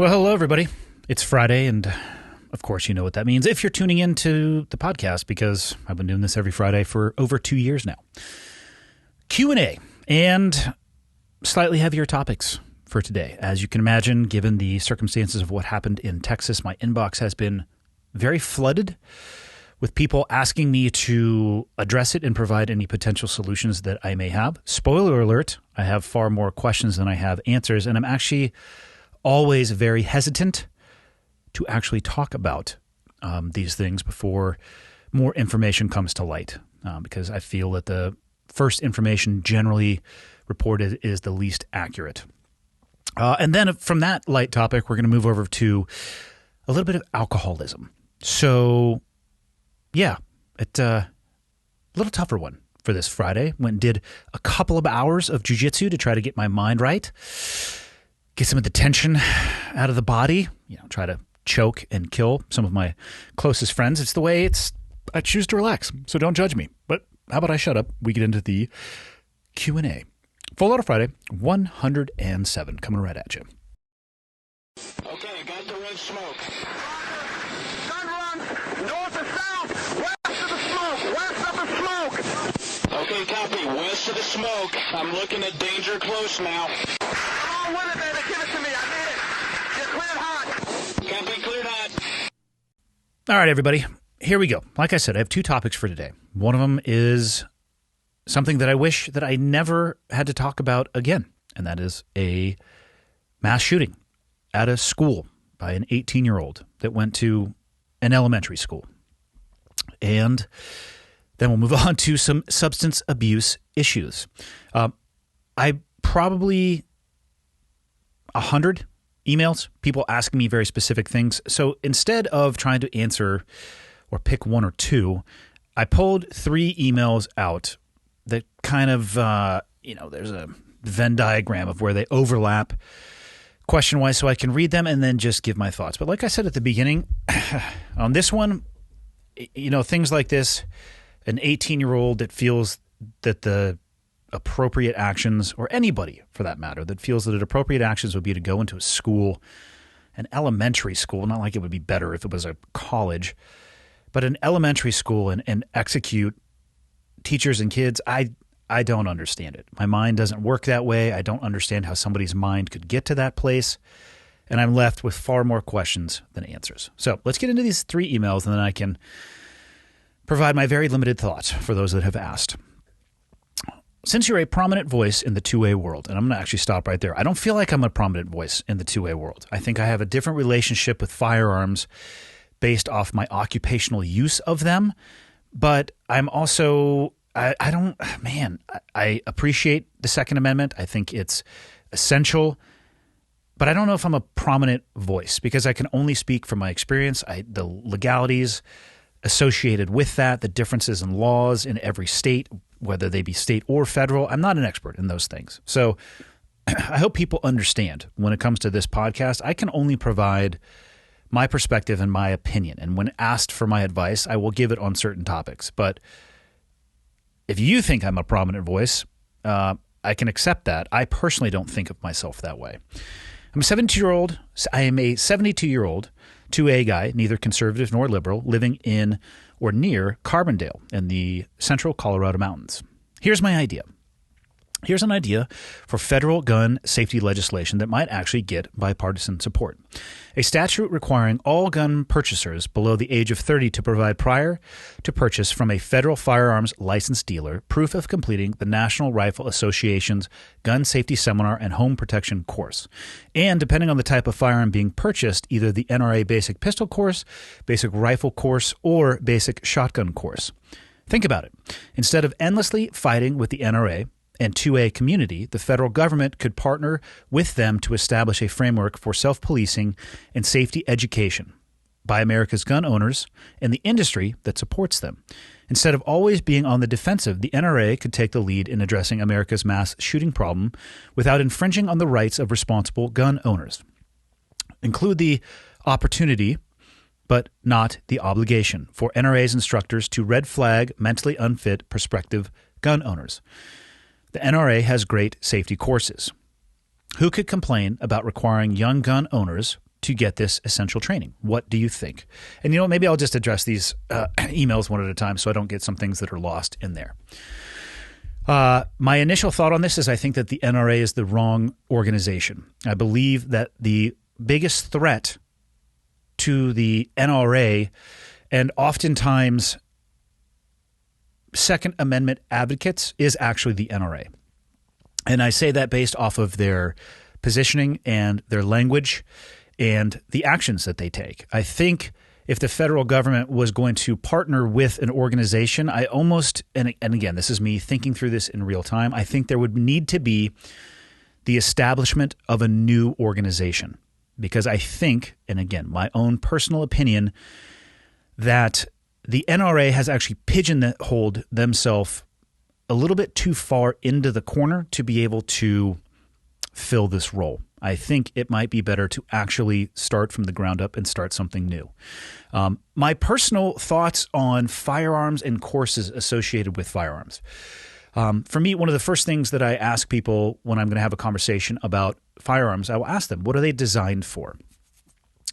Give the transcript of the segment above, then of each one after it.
Well, hello, everybody. It's Friday, and of course, you know what that means if you're tuning into the podcast, because I've been doing this every Friday for over 2 years now. Q&A and slightly heavier topics for today. As you can imagine, given the circumstances of what happened in Texas, my inbox has been very flooded with people asking me to address it and provide any potential solutions that I may have. Spoiler alert, I have far more questions than I have answers, and I'm actually always very hesitant to actually talk about these things before more information comes to light, because I feel that the first information generally reported is the least accurate. And then from that light topic, we're going to move over to a little bit of alcoholism. So, yeah, it's a little tougher one for this Friday. Went and did a couple of hours of jiu-jitsu to try to get my mind right, get some of the tension out of the body, try to choke and kill some of my closest friends. It's the way I choose to relax, so don't judge me. But how about I shut up? We get into the Q&A. Full Auto Friday, 107, coming right at you. Okay, got the red smoke. Gun run, north or south, west of the smoke, west of the smoke. Okay, copy, west of the smoke. I'm looking at danger close now. Come on with it, baby, give it to me, I need it. You're cleared hot. Copy, cleared hot. All right, everybody, here we go. Like I said, I have two topics for today. One of them is something that I wish that I never had to talk about again, and that is a mass shooting at a school by an 18-year-old that went to an elementary school. And then we'll move on to some substance abuse issues. I probably 100 emails, people asking me very specific things. So instead of trying to answer or pick one or two, I pulled 3 emails out that kind of, there's a Venn diagram of where they overlap question-wise, so I can read them and then just give my thoughts. But like I said at the beginning, on this one, things like this, an 18-year-old that feels that the appropriate actions, or anybody for that matter, that feels that appropriate actions would be to go into a school, an elementary school, not like it would be better if it was a college, but an elementary school and execute teachers and kids, I don't understand it. My mind doesn't work that way. I don't understand how somebody's mind could get to that place. And I'm left with far more questions than answers. So let's get into these 3 emails, and then I can provide my very limited thoughts for those that have asked. Since you're a prominent voice in the 2A world, and I'm going to actually stop right there. I don't feel like I'm a prominent voice in the 2A world. I think I have a different relationship with firearms based off my occupational use of them. But I'm also, I appreciate the Second Amendment. I think it's essential, but I don't know if I'm a prominent voice because I can only speak from my experience, the legalities associated with that, the differences in laws in every state, whether they be state or federal. I'm not an expert in those things. So I hope people understand when it comes to this podcast, I can only provide my perspective and my opinion. And when asked for my advice, I will give it on certain topics. But if you think I'm a prominent voice, I can accept that. I personally don't think of myself that way. I am a 72-year-old 2A guy, neither conservative nor liberal, living in or near Carbondale in the central Colorado mountains. Here's my idea. Here's an idea for federal gun safety legislation that might actually get bipartisan support. A statute requiring all gun purchasers below the age of 30 to provide prior to purchase from a federal firearms licensed dealer proof of completing the National Rifle Association's gun safety seminar and home protection course. And depending on the type of firearm being purchased, either the NRA basic pistol course, basic rifle course, or basic shotgun course. Think about it. Instead of endlessly fighting with the NRA and 2A community, the federal government could partner with them to establish a framework for self-policing and safety education by America's gun owners and the industry that supports them. Instead of always being on the defensive, the NRA could take the lead in addressing America's mass shooting problem without infringing on the rights of responsible gun owners. Include the opportunity, but not the obligation, for NRA's instructors to red flag mentally unfit prospective gun owners. The NRA has great safety courses. Who could complain about requiring young gun owners, to get this essential training? What do you think? And maybe I'll just address these emails one at a time so I don't get some things that are lost in there. My initial thought on this is I think that the NRA is the wrong organization. I believe that the biggest threat to the NRA, and oftentimes Second Amendment advocates, is actually the NRA. And I say that based off of their positioning and their language and the actions that they take. I think if the federal government was going to partner with an organization, I almost, and again, this is me thinking through this in real time, I think there would need to be the establishment of a new organization. Because I think, and again, my own personal opinion, that the NRA has actually pigeonholed themselves a little bit too far into the corner to be able to fill this role. I think it might be better to actually start from the ground up and start something new. My personal thoughts on firearms and courses associated with firearms. For me, one of the first things that I ask people when I'm going to have a conversation about firearms, I will ask them, what are they designed for?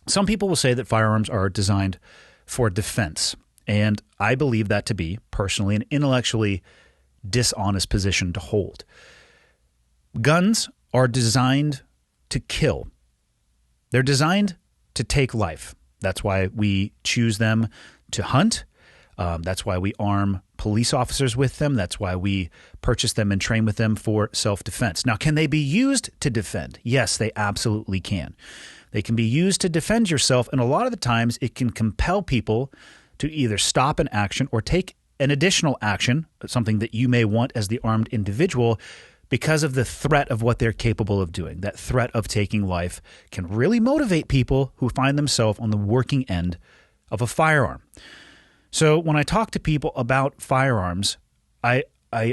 Some people will say that firearms are designed for defense, and I believe that to be, personally, an intellectually dishonest position to hold. Guns are designed to kill. They're designed to take life. That's why we choose them to hunt. That's why we arm police officers with them. That's why we purchase them and train with them for self-defense. Now, can they be used to defend? Yes, they absolutely can. They can be used to defend yourself, and a lot of the times it can compel people to either stop an action or take an additional action, something that you may want as the armed individual, because of the threat of what they're capable of doing. That threat of taking life can really motivate people who find themselves on the working end of a firearm. So when I talk to people about firearms, I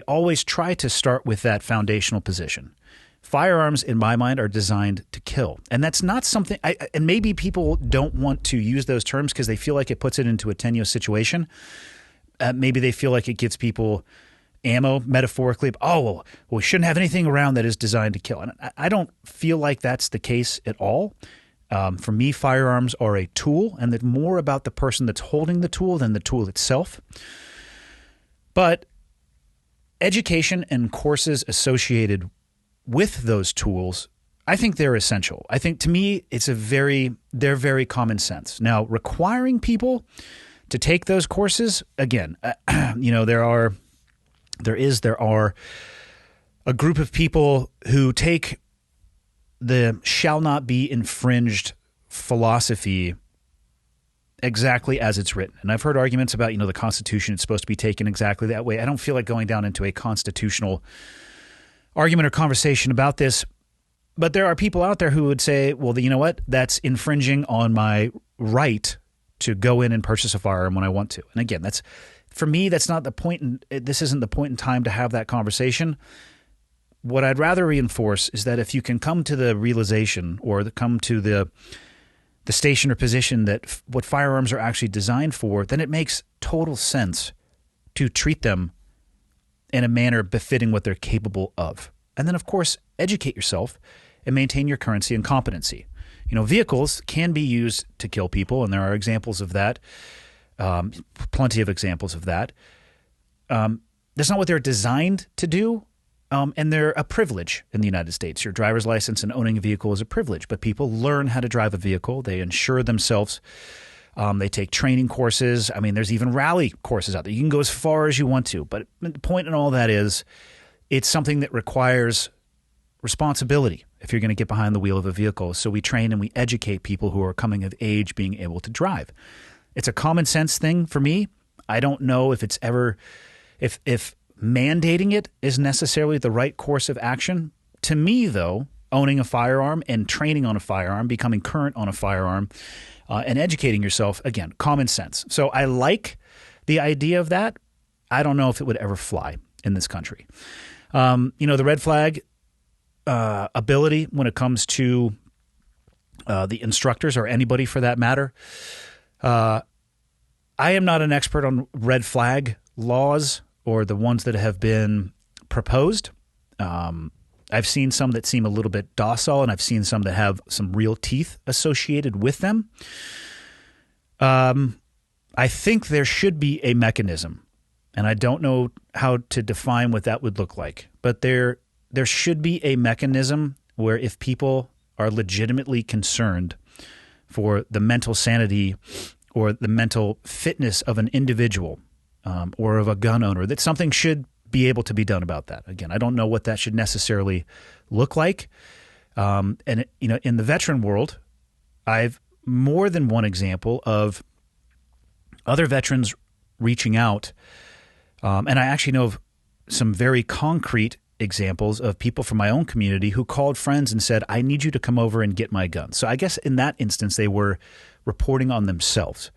always try to start with that foundational position. Firearms, in my mind, are designed to kill. And that's not something, and maybe people don't want to use those terms because they feel like it puts it into a tenuous situation. Maybe they feel like it gives people ammo, metaphorically. Oh, well, we shouldn't have anything around that is designed to kill. And I don't feel like that's the case at all. For me, firearms are a tool, and they're more about the person that's holding the tool than the tool itself. But education and courses associated with those tools, I think they're essential. I think, to me, they're very common sense. Now, requiring people to take those courses, again, there are a group of people who take the shall not be infringed philosophy exactly as it's written. And I've heard arguments about, the Constitution, it's supposed to be taken exactly that way. I don't feel like going down into a constitutional argument or conversation about this, but there are people out there who would say, well, you know what? That's infringing on my right to go in and purchase a firearm when I want to. And again, for me, that's not the point. This isn't the point in time to have that conversation. What I'd rather reinforce is that if you can come to the realization or come to the station or position that what firearms are actually designed for, then it makes total sense to treat them in a manner befitting what they're capable of. And then, of course, educate yourself and maintain your currency and competency. Vehicles can be used to kill people, and there are examples of that, plenty of examples of that. That's not what they're designed to do. And they're a privilege in the United States. Your driver's license and owning a vehicle is a privilege, but people learn how to drive a vehicle. They insure themselves. They take training courses. I mean, there's even rally courses out there. You can go as far as you want to, but the point in all that is it's something that requires responsibility if you're going to get behind the wheel of a vehicle. So we train and we educate people who are coming of age being able to drive. It's a common sense thing for me. I don't know if it's ever if mandating it is necessarily the right course of action. To me, though, owning a firearm and training on a firearm, becoming current on a firearm, and educating yourself, again, common sense. So I like the idea of that. I don't know if it would ever fly in this country. The red flag ability when it comes to the instructors or anybody for that matter. I am not an expert on red flag laws or the ones that have been proposed. I I've seen some that seem a little bit docile, and I've seen some that have some real teeth associated with them. I think there should be a mechanism, and I don't know how to define what that would look like, but there should be a mechanism where if people are legitimately concerned for the mental sanity or the mental fitness of an individual or of a gun owner, that something should be able to be done about that. Again, I don't know what that should necessarily look like. And in the veteran world, I've more than one example of other veterans reaching out. And I actually know of some very concrete examples of people from my own community who called friends and said, I need you to come over and get my gun. So I guess in that instance, they were reporting on themselves.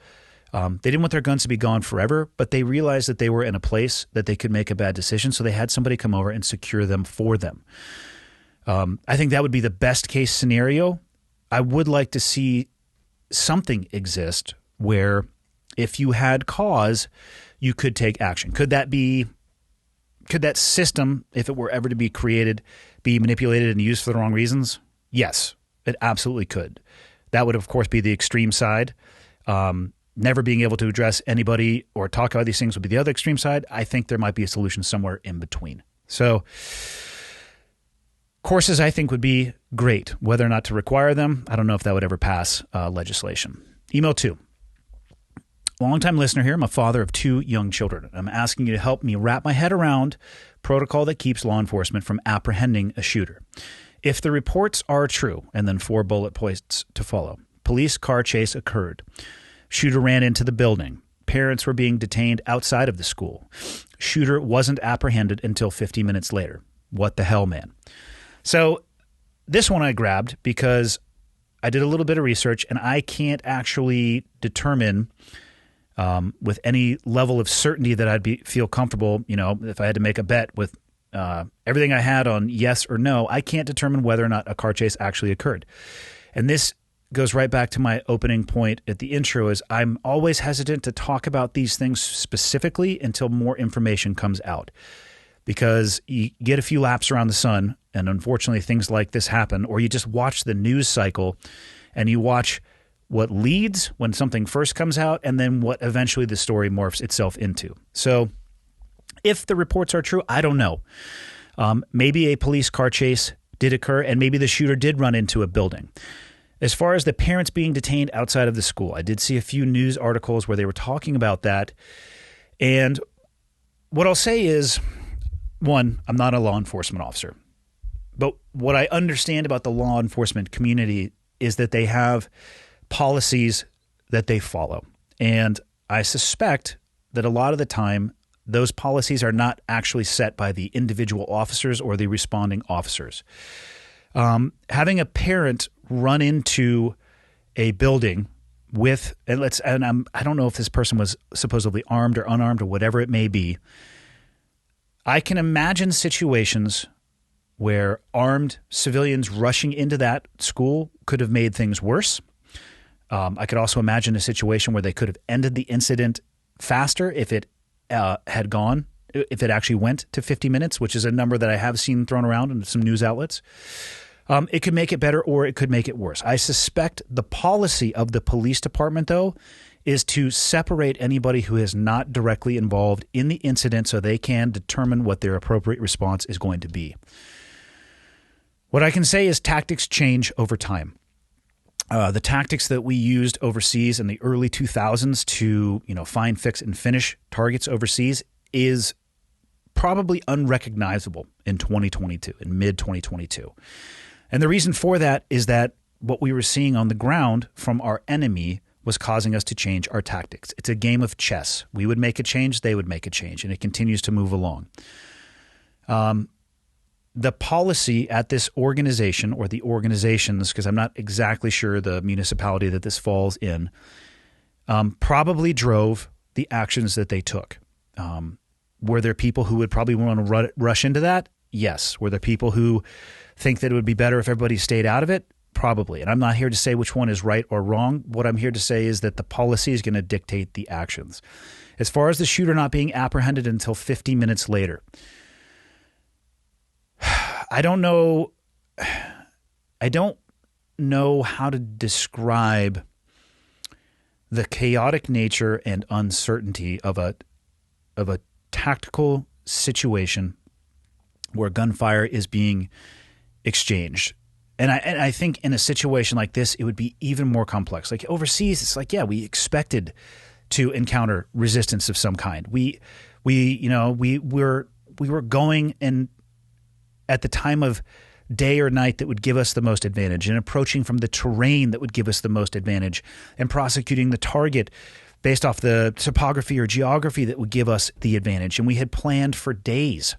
They didn't want their guns to be gone forever, but they realized that they were in a place that they could make a bad decision. So they had somebody come over and secure them for them. I think that would be the best case scenario. I would like to see something exist where if you had cause, you could take action. Could that system, if it were ever to be created, be manipulated and used for the wrong reasons? Yes, it absolutely could. That would, of course, be the extreme side. Never being able to address anybody or talk about these things would be the other extreme side. I think there might be a solution somewhere in between. So courses, I think, would be great. Whether or not to require them, I don't know if that would ever pass legislation. Email 2. Longtime listener here. I'm a father of 2 young children. I'm asking you to help me wrap my head around protocol that keeps law enforcement from apprehending a shooter. If the reports are true, and then 4 bullet points to follow. Police car chase occurred. Shooter ran into the building. Parents were being detained outside of the school. Shooter wasn't apprehended until 50 minutes later. What the hell, man? So this one I grabbed because I did a little bit of research, and I can't actually determine with any level of certainty that I'd feel comfortable, if I had to make a bet with everything I had on yes or no, I can't determine whether or not a car chase actually occurred. And this goes right back to my opening point at the intro is I'm always hesitant to talk about these things specifically until more information comes out. Because you get a few laps around the sun, and unfortunately things like this happen, or you just watch the news cycle and you watch what leads when something first comes out and then what eventually the story morphs itself into. So if the reports are true, I don't know. Maybe a police car chase did occur, and maybe the shooter did run into a building. As far as the parents being detained outside of the school, I did see a few news articles where they were talking about that. And what I'll say is, one, I'm not a law enforcement officer. But what I understand about the law enforcement community is that they have policies that they follow. And I suspect that a lot of the time, those policies are not actually set by the individual officers or the responding officers. Having a parent run into a building with, I don't know if this person was supposedly armed or unarmed or whatever it may be. I can imagine situations where armed civilians rushing into that school could have made things worse. I could also imagine a situation where they could have ended the incident faster if it if it actually went to 50 minutes, which is a number that I have seen thrown around in some news outlets. It could make it better or it could make it worse. I suspect the policy of the police department, though, is to separate anybody who is not directly involved in the incident so they can determine what their appropriate response is going to be. What I can say is tactics change over time. The tactics that we used overseas in the early 2000s to, find, fix, and finish targets overseas is probably unrecognizable in 2022, in mid-2022. And the reason for that is that what we were seeing on the ground from our enemy was causing us to change our tactics. It's a game of chess. We would make a change, they would make a change, and it continues to move along. The policy at this organization or the organizations, because I'm not exactly sure the municipality that this falls in, probably drove the actions that they took. Were there people who would probably want to rush into that? Yes. Were there people who think that it would be better if everybody stayed out of it? Probably. And I'm not here to say which one is right or wrong. What I'm here to say is that the policy is going to dictate the actions. As far as the shooter not being apprehended until 50 minutes later, I don't know. I don't know how to describe the chaotic nature and uncertainty of a tactical situation where gunfire is being exchanged. And I think in a situation like this, it would be even more complex. Like overseas, it's like, yeah, we expected to encounter resistance of some kind. We were going and at the time of day or night that would give us the most advantage, and approaching from the terrain that would give us the most advantage, and prosecuting the target based off the topography or geography that would give us the advantage. And we had planned for days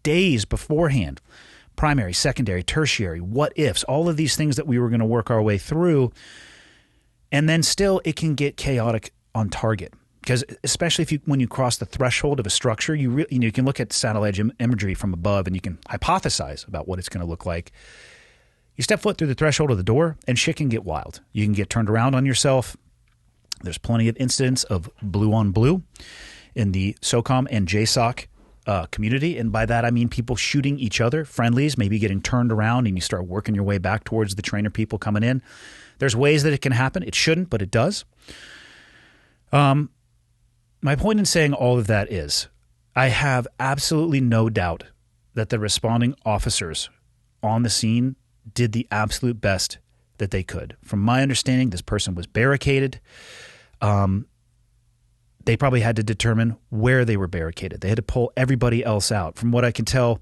beforehand, primary, secondary, tertiary, what ifs, all of these things that we were going to work our way through. And then still it can get chaotic on target. Because especially when you cross the threshold of a structure, you can look at satellite imagery from above and you can hypothesize about what it's going to look like. You step foot through the threshold of the door and shit can get wild. You can get turned around on yourself. There's plenty of incidents of blue on blue in the SOCOM and JSOC community. And by that, I mean people shooting each other, friendlies, maybe getting turned around, and you start working your way back towards the trainer people coming in. There's ways that it can happen. It shouldn't, but it does. My point in saying all of that is I have absolutely no doubt that the responding officers on the scene did the absolute best that they could. From my understanding, this person was barricaded. They probably had to determine where they were barricaded. They had to pull everybody else out. From what I can tell,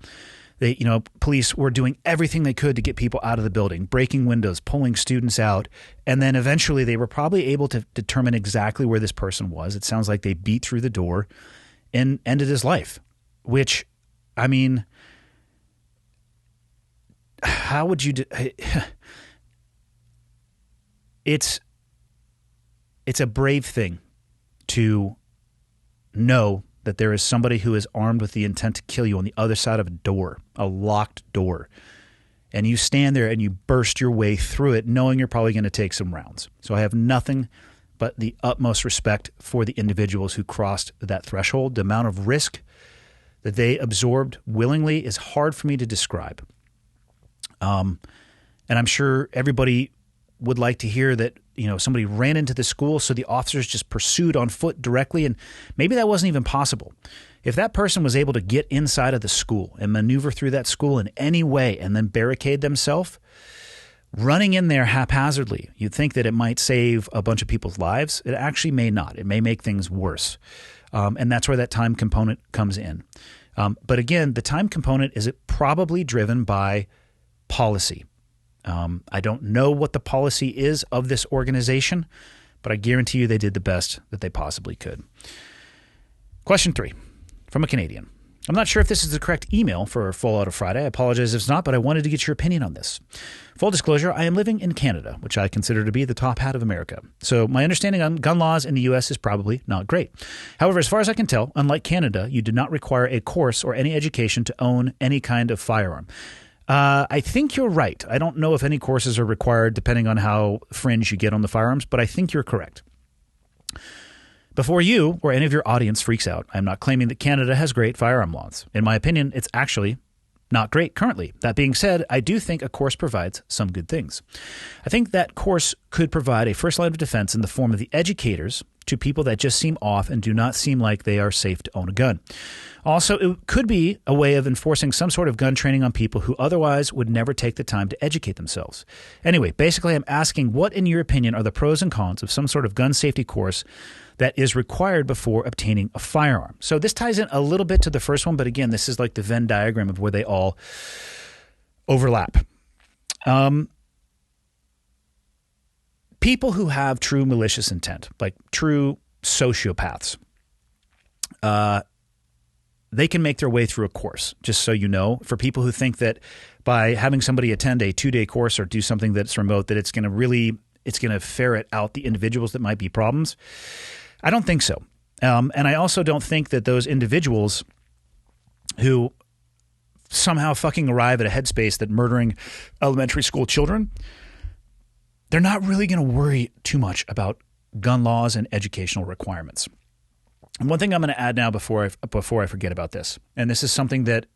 police were doing everything they could to get people out of the building, breaking windows, pulling students out. And then eventually they were probably able to determine exactly where this person was. It sounds like they beat through the door and ended his life, which, I mean, how would you it's a brave thing to know that there is somebody who is armed with the intent to kill you on the other side of a door, a locked door. And you stand there and you burst your way through it knowing you're probably going to take some rounds. So I have nothing but the utmost respect for the individuals who crossed that threshold. The amount of risk that they absorbed willingly is hard for me to describe. And I'm sure everybody would like to hear that, somebody ran into the school, so the officers just pursued on foot directly, and maybe that wasn't even possible. If that person was able to get inside of the school and maneuver through that school in any way and then barricade themselves, running in there haphazardly, you'd think that it might save a bunch of people's lives. It actually may not. It may make things worse. And that's where that time component comes in. But again, the time component is probably driven by policy. I don't know what the policy is of this organization, but I guarantee you they did the best that they possibly could. Question 3 from a Canadian. I'm not sure if this is the correct email for Fallout of Friday. I apologize if it's not, but I wanted to get your opinion on this. Full disclosure, I am living in Canada, which I consider to be the top hat of America. So my understanding on gun laws in the U.S. is probably not great. However, as far as I can tell, unlike Canada, you do not require a course or any education to own any kind of firearm. I think you're right. I don't know if any courses are required depending on how fringe you get on the firearms, but I think you're correct. Before you or any of your audience freaks out, I'm not claiming that Canada has great firearm laws. In my opinion, it's actually not great currently. That being said, I do think a course provides some good things. I think that course could provide a first line of defense in the form of the educators to people that just seem off and do not seem like they are safe to own a gun. Also, it could be a way of enforcing some sort of gun training on people who otherwise would never take the time to educate themselves. Anyway, basically, I'm asking what, in your opinion, are the pros and cons of some sort of gun safety course that is required before obtaining a firearm? So this ties in a little bit to the first one, but again, this is like the Venn diagram of where they all overlap. People who have true malicious intent, like true sociopaths, they can make their way through a course, just so you know. For people who think that by having somebody attend a 2-day course or do something that's remote, that it's going to ferret out the individuals that might be problems. I don't think so. And I also don't think that those individuals who somehow fucking arrive at a headspace that murdering elementary school children, they're not really going to worry too much about gun laws and educational requirements. And one thing I'm going to add now before I forget about this, and this is something that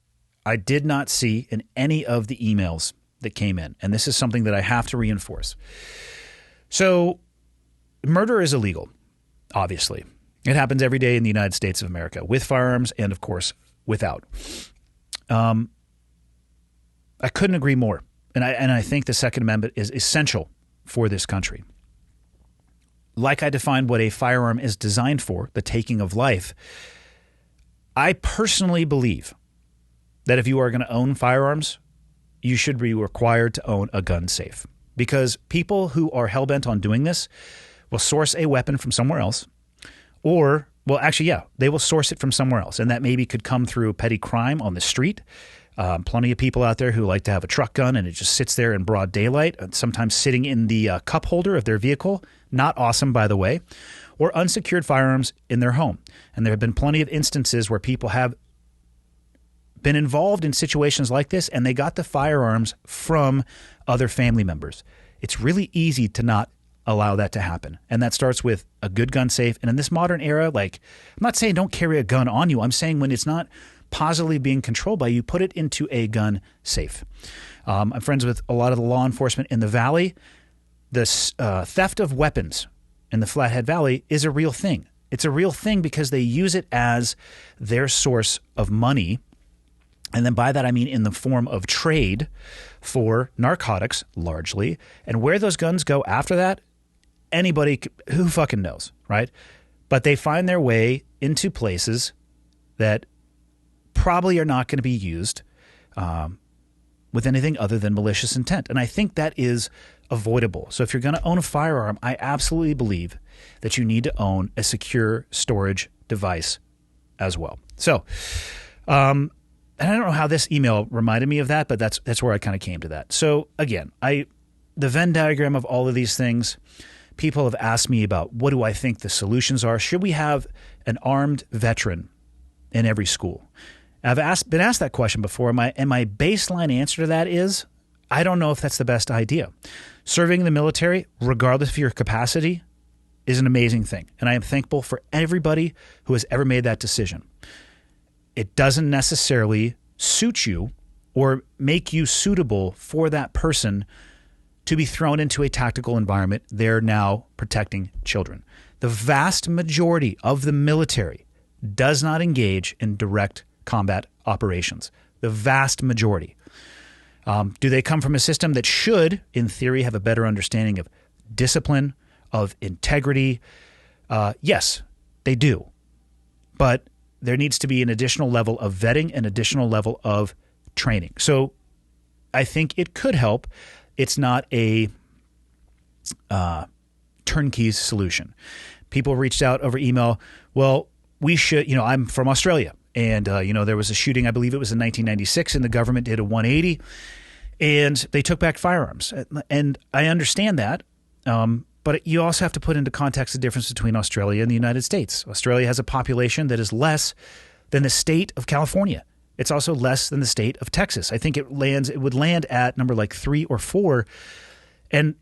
I did not see in any of the emails that came in, and this is something that I have to reinforce. So murder is illegal, obviously. It happens every day in the United States of America, with firearms and, of course, without. I couldn't agree more. And I think the Second Amendment is essential for this country. Like I defined what a firearm is designed for, the taking of life, I personally believe that if you are going to own firearms, you should be required to own a gun safe. Because people who are hell-bent on doing this will source a weapon from somewhere else, or, well, actually, yeah, they will source it from somewhere else. And that maybe could come through petty crime on the street. Plenty of people out there who like to have a truck gun and it just sits there in broad daylight, sometimes sitting in the cup holder of their vehicle. Not awesome, by the way. Or unsecured firearms in their home. And there have been plenty of instances where people have been involved in situations like this and they got the firearms from other family members. It's really easy to not allow that to happen. And that starts with a good gun safe. And in this modern era, like, I'm not saying don't carry a gun on you. I'm saying when it's not positively being controlled by you, put it into a gun safe. I'm friends with a lot of the law enforcement in the Valley. The theft of weapons in the Flathead Valley is a real thing. It's a real thing because they use it as their source of money. And then by that, I mean in the form of trade for narcotics, largely. And where those guns go after that, anybody, who fucking knows, right? But they find their way into places that probably are not going to be used with anything other than malicious intent. And I think that is avoidable. So if you're going to own a firearm, I absolutely believe that you need to own a secure storage device as well. So, and I don't know how this email reminded me of that, but that's where I kind of came to that. So again, the Venn diagram of all of these things, people have asked me about what do I think the solutions are. Should we have an armed veteran in every school? I've been asked that question before, and my baseline answer to that is, I don't know if that's the best idea. Serving in the military, regardless of your capacity, is an amazing thing. And I am thankful for everybody who has ever made that decision. It doesn't necessarily suit you or make you suitable for that person to be thrown into a tactical environment. They're now protecting children. The vast majority of the military does not engage in direct combat operations. The vast majority. Do they come from a system that should, in theory, have a better understanding of discipline, of integrity? Yes, they do. But there needs to be an additional level of vetting, an additional level of training. So I think it could help. It's not a turnkey solution. People reached out over email. Well, we should, I'm from Australia. And, there was a shooting, I believe it was in 1996, and the government did a 180, and they took back firearms. And I understand that, but you also have to put into context the difference between Australia and the United States. Australia has a population that is less than the state of California. It's also less than the state of Texas. I think it would land at number like 3 or 4, and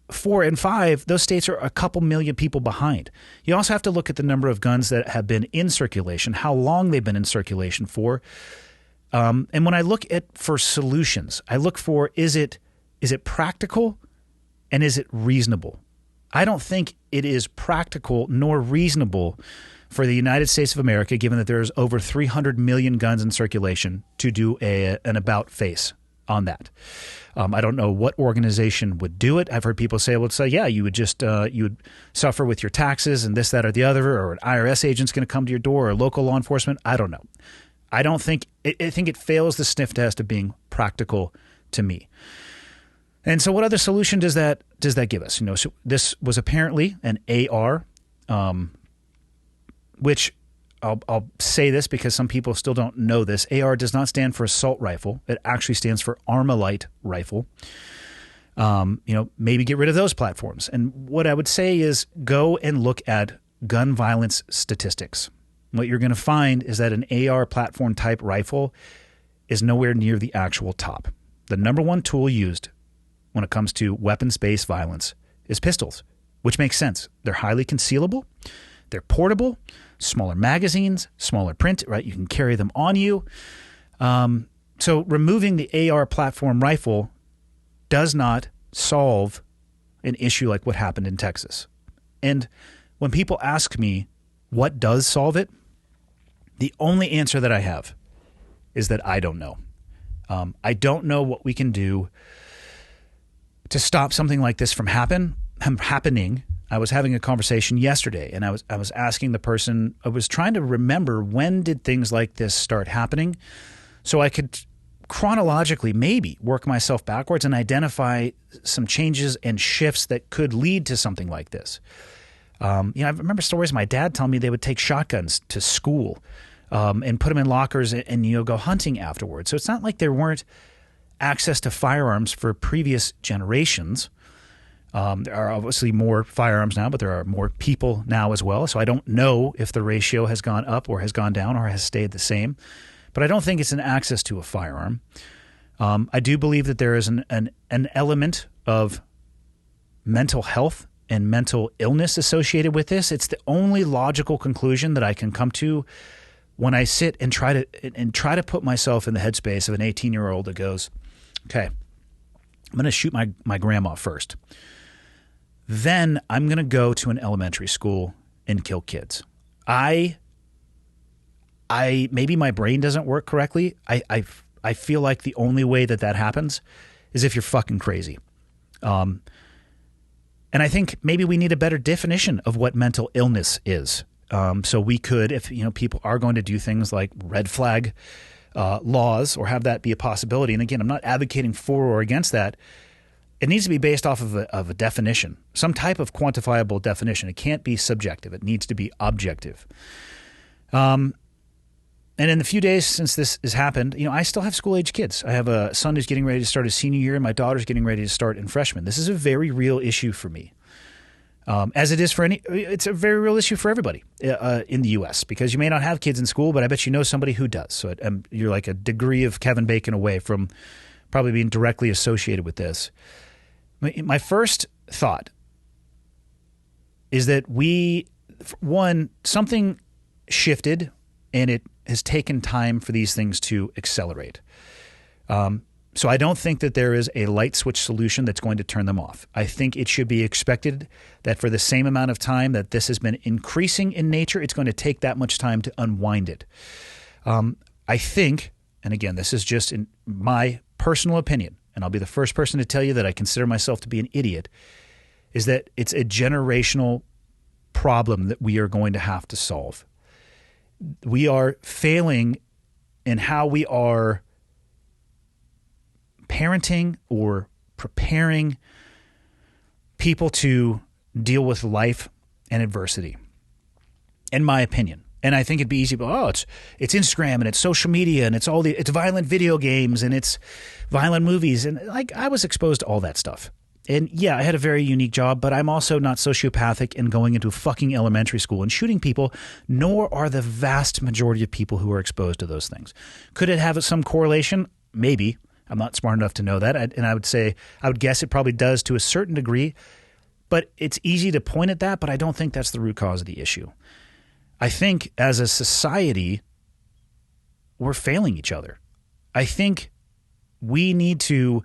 4 and 5, those states are a couple million people behind. You also have to look at the number of guns that have been in circulation, how long they've been in circulation for. And when I look for solutions, I look for, is it practical and is it reasonable? I don't think it is practical nor reasonable for the United States of America, given that there's over 300 million guns in circulation, to do an about face on that. I don't know what organization would do it. I've heard people say, you would just you would suffer with your taxes and this, that, or the other, or an IRS agent's going to come to your door, or local law enforcement. I don't know. I don't think I think it fails the sniff test of being practical to me. And so, what other solution does that give us? So this was apparently an AR, which I'll say this because some people still don't know this. AR does not stand for assault rifle. It actually stands for Armalite rifle. Maybe get rid of those platforms. And what I would say is go and look at gun violence statistics. What you're going to find is that an AR platform type rifle is nowhere near the actual top. The number one tool used when it comes to weapons-based violence is pistols, which makes sense. They're highly concealable. They're portable. Smaller magazines, smaller print, right? You can carry them on you. So removing the AR platform rifle does not solve an issue like what happened in Texas. And when people ask me what does solve it, the only answer that I have is that I don't know. I don't know what we can do to stop something like this from happening. I was having a conversation yesterday, and I was asking the person, I was trying to remember, when did things like this start happening, so I could chronologically maybe work myself backwards and identify some changes and shifts that could lead to something like this. I remember stories my dad telling me they would take shotguns to school and put them in lockers and go hunting afterwards. So it's not like there weren't access to firearms for previous generations. There are obviously more firearms now, but there are more people now as well. So I don't know if the ratio has gone up or has gone down or has stayed the same. But I don't think it's an access to a firearm. I do believe that there is an element of mental health and mental illness associated with this. It's the only logical conclusion that I can come to when I sit and try to put myself in the headspace of an 18-year-old that goes, okay, I'm going to shoot my grandma first. Then I'm going to go to an elementary school and kill kids. I maybe my brain doesn't work correctly. I feel like the only way that happens is if you're fucking crazy. And I think maybe we need a better definition of what mental illness is. So we could, if people are going to do things like red flag laws or have that be a possibility. And again, I'm not advocating for or against that. It needs to be based off of a definition, some type of quantifiable definition. It can't be subjective. It needs to be objective. And in the few days since this has happened, I still have school-age kids. I have a son who's getting ready to start his senior year, and my daughter's getting ready to start in freshman. This is a very real issue for me, as it is for it's a very real issue for everybody in the U.S., because you may not have kids in school, but I bet you know somebody who does. So you're like a degree of Kevin Bacon away from probably being directly associated with this. My first thought is that something shifted, and it has taken time for these things to accelerate. So I don't think that there is a light switch solution that's going to turn them off. I think it should be expected that for the same amount of time that this has been increasing in nature, it's going to take that much time to unwind it. I think, and again, this is just in my personal opinion, and I'll be the first person to tell you that I consider myself to be an idiot, is that it's a generational problem that we are going to have to solve. We are failing in how we are parenting or preparing people to deal with life and adversity, in my opinion. And I think it'd be easy, but it's Instagram and it's social media and it's violent video games and it's violent movies. And I was exposed to all that stuff. And yeah, I had a very unique job, but I'm also not sociopathic and going into a fucking elementary school and shooting people, nor are the vast majority of people who are exposed to those things. Could it have some correlation? Maybe. I'm not smart enough to know that. I would guess it probably does to a certain degree, but it's easy to point at that, but I don't think that's the root cause of the issue. I think as a society, we're failing each other. I think we need to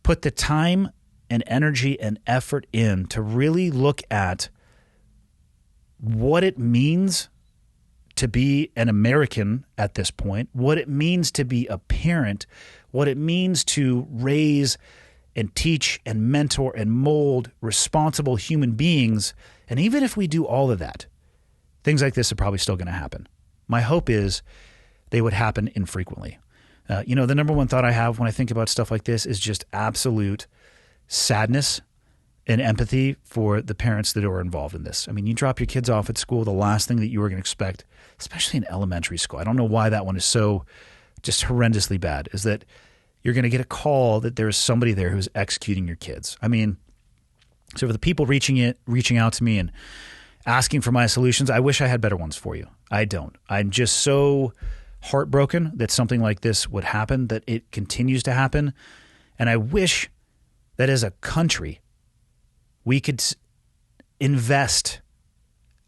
put the time and energy and effort in to really look at what it means to be an American at this point, what it means to be a parent, what it means to raise and teach and mentor and mold responsible human beings. And even if we do all of that, things like this are probably still going to happen. My hope is they would happen infrequently. The number one thought I have when I think about stuff like this is just absolute sadness and empathy for the parents that are involved in this. I mean, you drop your kids off at school, the last thing that you are going to expect, especially in elementary school, I don't know why that one is so just horrendously bad, is that you're going to get a call that there's somebody there who's executing your kids. I mean, so for the people reaching out to me and asking for my solutions, I wish I had better ones for you. I don't. I'm just so heartbroken that something like this would happen, that it continues to happen. And I wish that as a country, we could invest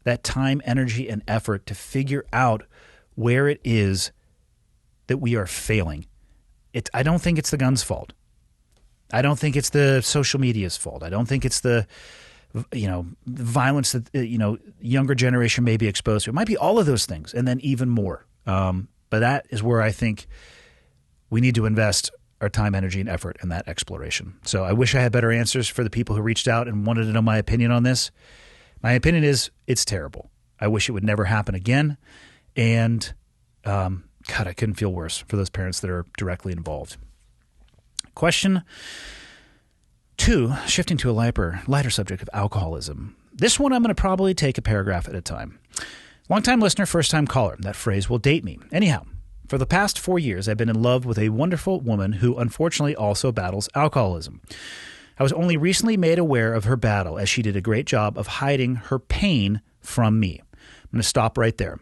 that time, energy, and effort to figure out where it is that we are failing, I don't think it's the gun's fault. I don't think it's the social media's fault. I don't think it's the violence that younger generation may be exposed to. It might be all of those things and then even more. But that is where I think we need to invest our time, energy, and effort in that exploration. So I wish I had better answers for the people who reached out and wanted to know my opinion on this. My opinion is it's terrible. I wish it would never happen again. And God, I couldn't feel worse for those parents that are directly involved. Question 2, shifting to a lighter subject of alcoholism. This one I'm going to probably take a paragraph at a time. Long-time listener, first-time caller. That phrase will date me. Anyhow, for the past 4 years, I've been in love with a wonderful woman who unfortunately also battles alcoholism. I was only recently made aware of her battle as she did a great job of hiding her pain from me. I'm going to stop right there.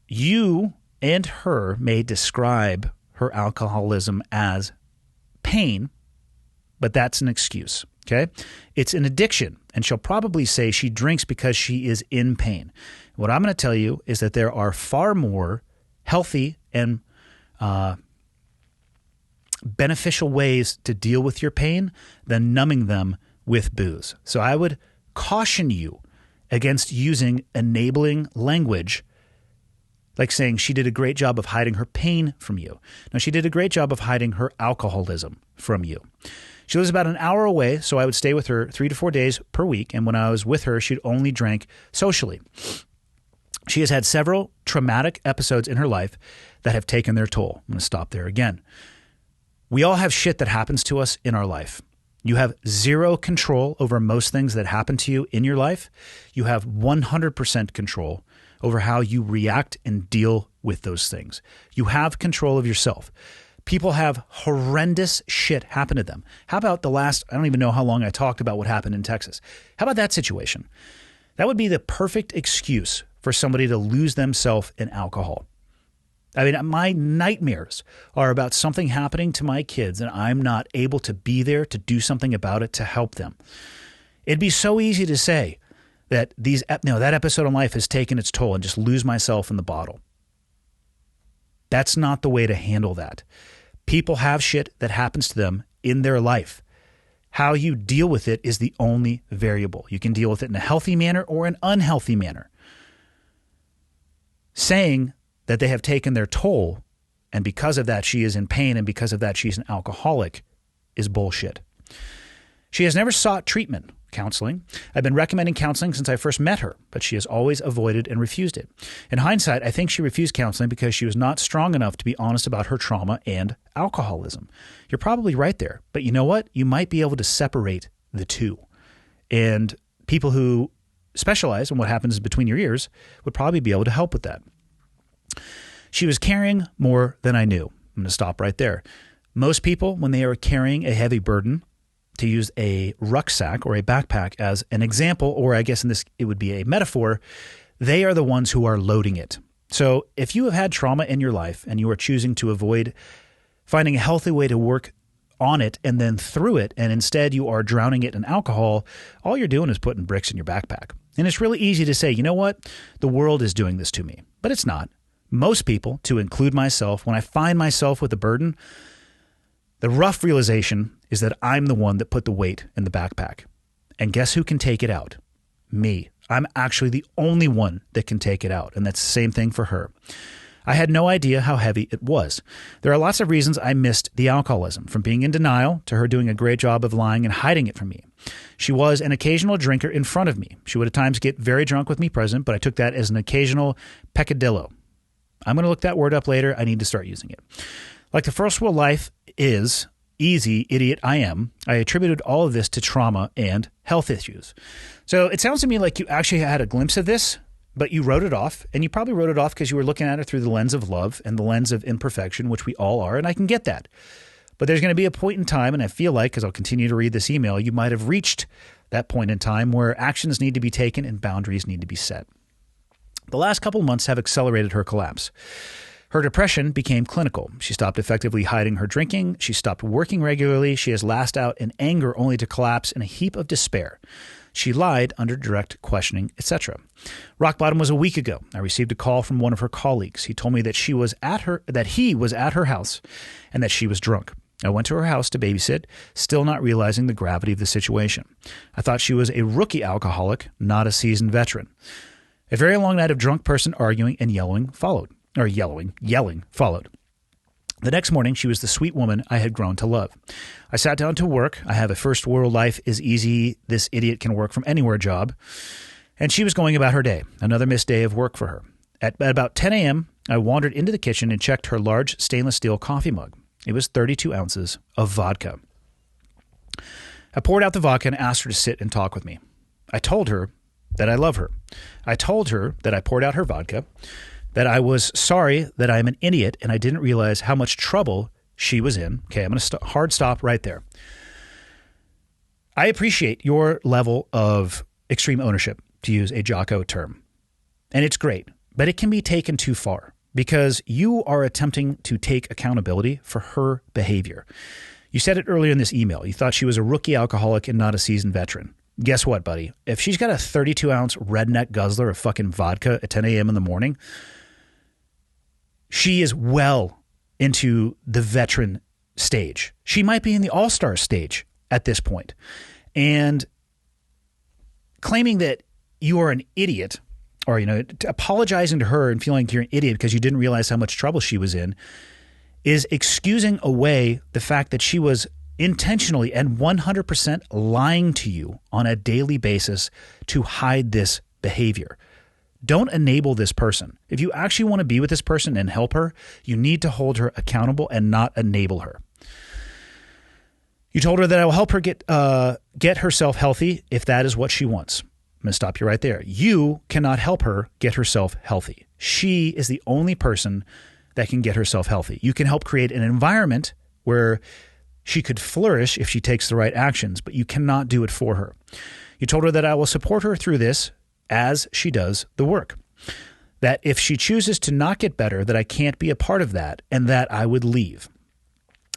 You and her may describe her alcoholism as pain, but that's an excuse, okay? It's an addiction, and she'll probably say she drinks because she is in pain. What I'm going to tell you is that there are far more healthy and beneficial ways to deal with your pain than numbing them with booze. So I would caution you against using enabling language like saying she did a great job of hiding her pain from you. No, she did a great job of hiding her alcoholism from you. She lives about an hour away, so I would stay with her 3 to 4 days per week, and when I was with her, she'd only drank socially. She has had several traumatic episodes in her life that have taken their toll. I'm going to stop there again. We all have shit that happens to us in our life. You have zero control over most things that happen to you in your life. You have 100% control over how you react and deal with those things. You have control of yourself. People have horrendous shit happen to them. How about I don't even know how long I talked about what happened in Texas. How about that situation? That would be the perfect excuse for somebody to lose themselves in alcohol. I mean, my nightmares are about something happening to my kids and I'm not able to be there to do something about it to help them. It'd be so easy to say that that episode of life has taken its toll and just lose myself in the bottle. That's not the way to handle that. People have shit that happens to them in their life. How you deal with it is the only variable. You can deal with it in a healthy manner or an unhealthy manner. Saying that they have taken their toll and because of that she is in pain and because of that she's an alcoholic is bullshit. She has never sought treatment, counseling. I've been recommending counseling since I first met her, but she has always avoided and refused it. In hindsight, I think she refused counseling because she was not strong enough to be honest about her trauma and alcoholism. You're probably right there, but you know what? You might be able to separate the two. And people who specialize in what happens between your ears would probably be able to help with that. She was carrying more than I knew. I'm going to stop right there. Most people, when they are carrying a heavy burden, to use a rucksack or a backpack as an example, or I guess in this, it would be a metaphor, they are the ones who are loading it. So if you have had trauma in your life and you are choosing to avoid finding a healthy way to work on it and then through it, and instead you are drowning it in alcohol, all you're doing is putting bricks in your backpack. And it's really easy to say, you know what? The world is doing this to me, but it's not. Most people, to include myself, when I find myself with a burden, the rough realization is that I'm the one that put the weight in the backpack. And guess who can take it out? Me. I'm actually the only one that can take it out. And that's the same thing for her. I had no idea how heavy it was. There are lots of reasons I missed the alcoholism, from being in denial to her doing a great job of lying and hiding it from me. She was an occasional drinker in front of me. She would at times get very drunk with me present, but I took that as an occasional peccadillo. I'm going to look that word up later. I need to start using it. Like the first rule of life is, easy idiot I am, I attributed all of this to trauma and health issues. So it sounds to me like you actually had a glimpse of this, but you wrote it off, and you probably wrote it off because you were looking at it through the lens of love and the lens of imperfection, which we all are, and I can get that. But there's going to be a point in time, and I feel like, because I'll continue to read this email, you might have reached that point in time where actions need to be taken and boundaries need to be set. The last couple months have accelerated her collapse. Her depression became clinical. She stopped effectively hiding her drinking. She stopped working regularly. She has lashed out in anger only to collapse in a heap of despair. She lied under direct questioning, etc. Rock bottom was a week ago. I received a call from one of her colleagues. He told me that he was at her house and that she was drunk. I went to her house to babysit, still not realizing the gravity of the situation. I thought she was a rookie alcoholic, not a seasoned veteran. A very long night of drunk person arguing and yelling followed. The next morning, she was the sweet woman I had grown to love. I sat down to work. I have a first world life is easy, this idiot can work from anywhere job. And she was going about her day, another missed day of work for her. At about 10 a.m., I wandered into the kitchen and checked her large stainless steel coffee mug. It was 32 ounces of vodka. I poured out the vodka and asked her to sit and talk with me. I told her that I love her. I told her that I poured out her vodka, that I was sorry that I'm an idiot and I didn't realize how much trouble she was in. Okay, I'm going to hard stop right there. I appreciate your level of extreme ownership, to use a Jocko term. And it's great, but it can be taken too far because you are attempting to take accountability for her behavior. You said it earlier in this email. You thought she was a rookie alcoholic and not a seasoned veteran. Guess what, buddy? If she's got a 32-ounce redneck guzzler of fucking vodka at 10 a.m. in the morning, she is well into the veteran stage. She might be in the all-star stage at this point. And claiming that you are an idiot or, apologizing to her and feeling like you're an idiot because you didn't realize how much trouble she was in is excusing away the fact that she was intentionally and 100% lying to you on a daily basis to hide this behavior. Don't enable this person. If you actually want to be with this person and help her, you need to hold her accountable and not enable her. You told her that I will help her get herself healthy if that is what she wants. I'm going to stop you right there. You cannot help her get herself healthy. She is the only person that can get herself healthy. You can help create an environment where she could flourish if she takes the right actions, but you cannot do it for her. You told her that I will support her through this as she does the work. That if she chooses to not get better, that I can't be a part of that and that I would leave.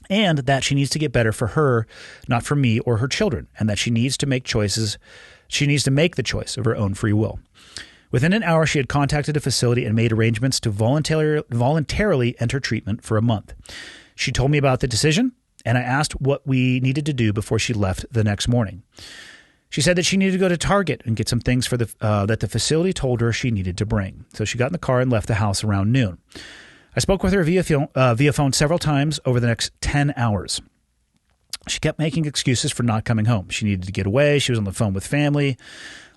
And that she needs to get better for her, not for me or her children, and that she needs to make choices. She needs to make the choice of her own free will. Within an hour, she had contacted a facility and made arrangements to voluntarily enter treatment for a month. She told me about the decision, and I asked what we needed to do before she left the next morning. She said that she needed to go to Target and get some things for that the facility told her she needed to bring. So she got in the car and left the house around noon. I spoke with her via phone several times over the next 10 hours. She kept making excuses for not coming home. She needed to get away. She was on the phone with family,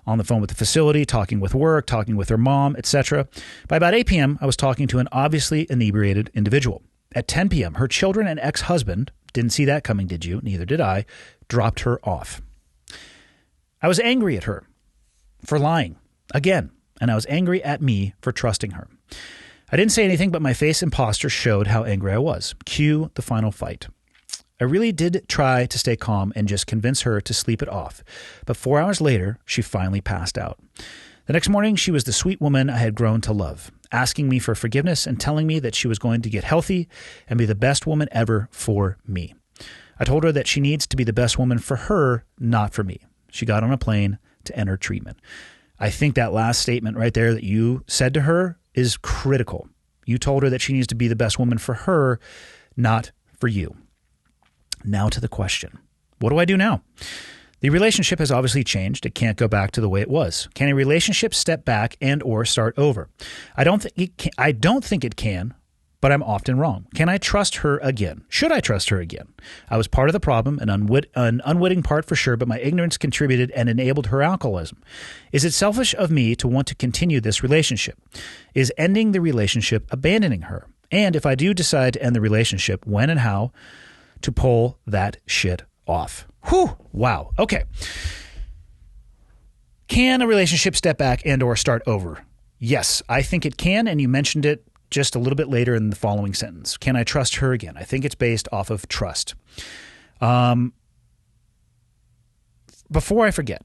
on the phone with the facility, talking with work, talking with her mom, etc. By about 8 p.m., I was talking to an obviously inebriated individual. At 10 p.m., her children and ex-husband, didn't see that coming, did you? Neither did I, dropped her off. I was angry at her for lying again, and I was angry at me for trusting her. I didn't say anything, but my face and posture showed how angry I was. Cue the final fight. I really did try to stay calm and just convince her to sleep it off, but 4 hours later, she finally passed out. The next morning, she was the sweet woman I had grown to love, asking me for forgiveness and telling me that she was going to get healthy and be the best woman ever for me. I told her that she needs to be the best woman for her, not for me. She got on a plane to enter treatment. I think that last statement right there that you said to her is critical. You told her that she needs to be the best woman for her, not for you. Now to the question. What do I do now? The relationship has obviously changed. It can't go back to the way it was. Can a relationship step back and or start over? I don't think it can, but I'm often wrong. Can I trust her again? Should I trust her again? I was part of the problem, an unwitting part for sure, but my ignorance contributed and enabled her alcoholism. Is it selfish of me to want to continue this relationship? Is ending the relationship abandoning her? And if I do decide to end the relationship, when and how to pull that shit off? Whew, wow. Okay. Can a relationship step back and or start over? Yes, I think it can, and you mentioned it just a little bit later in the following sentence. Can I trust her again? I think it's based off of trust. Before I forget,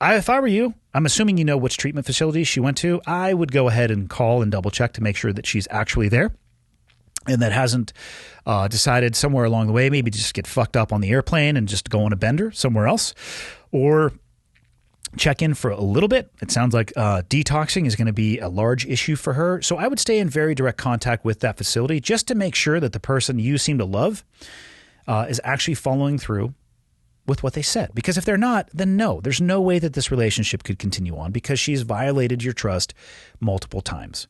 if I were you, I'm assuming you know which treatment facility she went to. I would go ahead and call and double check to make sure that she's actually there and that hasn't decided somewhere along the way, maybe just get fucked up on the airplane and just go on a bender somewhere else, or check in for a little bit. It sounds like detoxing is going to be a large issue for her. So I would stay in very direct contact with that facility just to make sure that the person you seem to love is actually following through with what they said. Because if they're not, then no, there's no way that this relationship could continue on because she's violated your trust multiple times.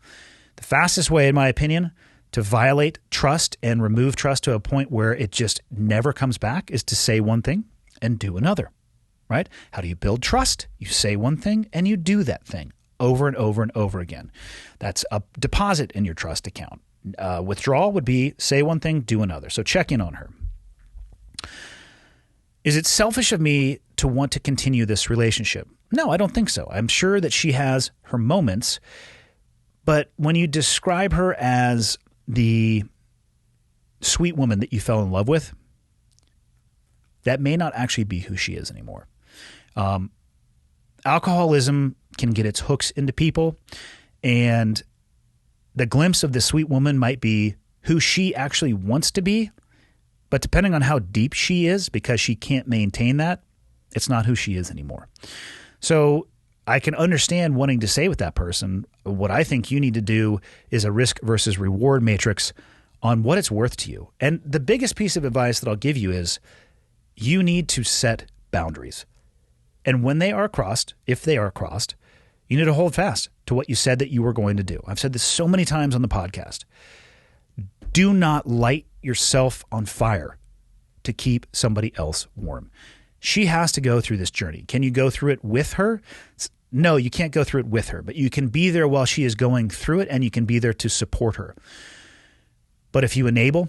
The fastest way, in my opinion, to violate trust and remove trust to a point where it just never comes back is to say one thing and do another, right? How do you build trust? You say one thing and you do that thing over and over and over again. That's a deposit in your trust account. Withdrawal would be say one thing, do another. So check in on her. Is it selfish of me to want to continue this relationship? No, I don't think so. I'm sure that she has her moments, but when you describe her as the sweet woman that you fell in love with, that may not actually be who she is anymore. Alcoholism can get its hooks into people, and the glimpse of the sweet woman might be who she actually wants to be. But depending on how deep she is, because she can't maintain that, it's not who she is anymore. So I can understand wanting to say with that person, what I think you need to do is a risk versus reward matrix on what it's worth to you. And the biggest piece of advice that I'll give you is you need to set boundaries. And when they are crossed, if they are crossed, you need to hold fast to what you said that you were going to do. I've said this so many times on the podcast. Do not light yourself on fire to keep somebody else warm. She has to go through this journey. Can you go through it with her? No, you can't go through it with her, but you can be there while she is going through it, and you can be there to support her. But if you enable,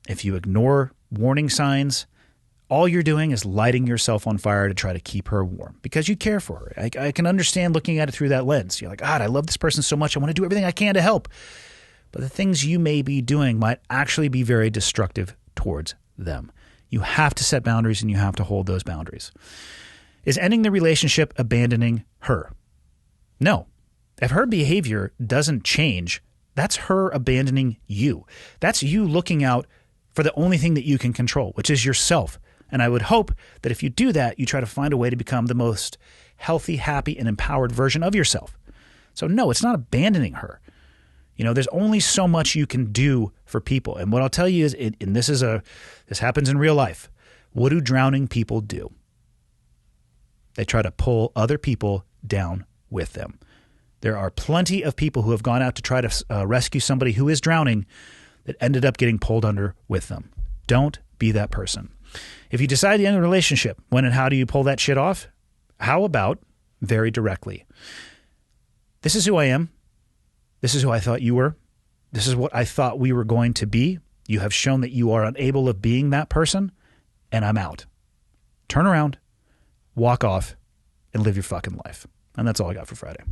if you ignore warning signs, all you're doing is lighting yourself on fire to try to keep her warm because you care for her. I can understand looking at it through that lens. You're like, God, I love this person so much. I want to do everything I can to help. But the things you may be doing might actually be very destructive towards them. You have to set boundaries and you have to hold those boundaries. Is ending the relationship abandoning her? No. If her behavior doesn't change, that's her abandoning you. That's you looking out for the only thing that you can control, which is yourself. And I would hope that if you do that, you try to find a way to become the most healthy, happy, and empowered version of yourself. So no, it's not abandoning her. You know, there's only so much you can do for people. And what I'll tell you is, and this happens in real life, what do drowning people do? They try to pull other people down with them. There are plenty of people who have gone out to try to rescue somebody who is drowning that ended up getting pulled under with them. Don't be that person. If you decide to end a relationship, when and how do you pull that shit off? How about very directly? This is who I am. This is who I thought you were. This is what I thought we were going to be. You have shown that you are unable of being that person, and I'm out. Turn around, walk off, and live your fucking life. And that's all I got for Friday.